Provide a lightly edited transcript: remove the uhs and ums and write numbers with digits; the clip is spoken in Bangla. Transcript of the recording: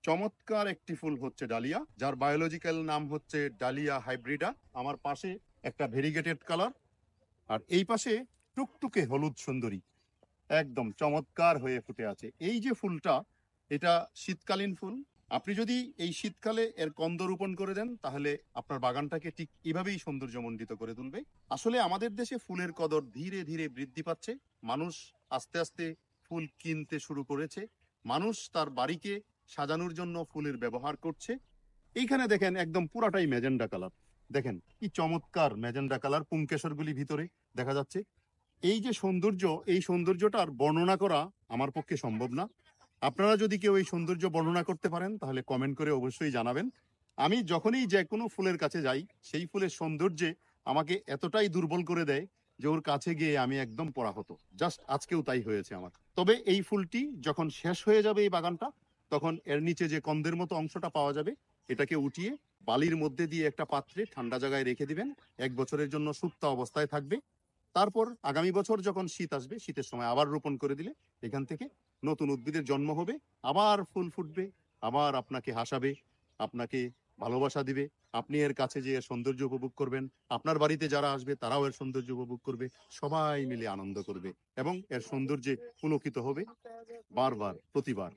চমৎকার একটি ফুল হচ্ছে ডালিয়া, যার বায়োলজিক্যাল নাম হচ্ছে ডালিয়া হাইব্রিডা। আমার পাশে একটা ভেরিগেটেড কালার, আর এই পাশে টুকটুকে হলুদ সুন্দরী, একদম চমৎকার হয়ে ফুটে আছে। এই যে ফুলটা, এটা শীতকালীন ফুল। আপনি যদি এই শীতকালে এর কন্দ রোপণ করে দেন, তাহলে আপনার বাগানটাকে ঠিক এভাবেই সৌন্দর্যমণ্ডিত করে তুলবে। আসলে আমাদের দেশে ফুলের কদর ধীরে ধীরে বৃদ্ধি পাচ্ছে। মানুষ আস্তে আস্তে ফুল কিনতে শুরু করেছে। মানুষ তার বাড়িকে সাজানোর জন্য ফুলের ব্যবহার করছে। এইখানে দেখেন একদম পুরাটাই ম্যাজেন্ডা কালার। দেখেন কি চমৎকার ম্যাজেন্ডা কালার, পুংকেশরগুলি ভিতরে দেখা যাচ্ছে। এই যে সৌন্দর্য, এই সৌন্দর্যটার বর্ণনা করা আমার পক্ষে সম্ভব না। আপনারা যদি কেউ এই সৌন্দর্য বর্ণনা করতে পারেন, তাহলে কমেন্ট করে অবশ্যই জানাবেন। আমি যখনই যে কোনো ফুলের কাছে যাই, সেই ফুলের সৌন্দর্যে আমাকে এতটাই দুর্বল করে দেয় যে ওর কাছে গিয়ে আমি একদম পড়া হতো। জাস্ট আজকেও তাই হয়েছে আমার। তবে এই ফুলটি যখন শেষ হয়ে যাবে এই বাগানটা, তখন এর নিচে যে কন্দের মতো অংশটা পাওয়া যাবে, এটাকে উঠিয়ে বালির মধ্যে দিয়ে একটা পাত্রে ঠান্ডা জায়গায় রেখে দিবেন। 1 বছরের জন্য সুপ্ত অবস্থায় থাকবে। তারপর আগামী বছর যখন শীত আসবে, শীতের সময় আবার রোপণ করে দিলে এখান থেকে নতুন উদ্ভিদের জন্ম হবে, আবার ফুল ফুটবে, আবার আপনাকে হাসাবে, আপনাকে ভালোবাসা দিবে। আপনি এর কাছে যে এর সৌন্দর্য উপভোগ করবেন, আপনার বাড়িতে যারা আসবে তারাও এর সৌন্দর্য উপভোগ করবে, সবাই মিলে আনন্দ করবে এবং এর সৌন্দর্যে পুলকিত হবে বারবার, প্রতিবার।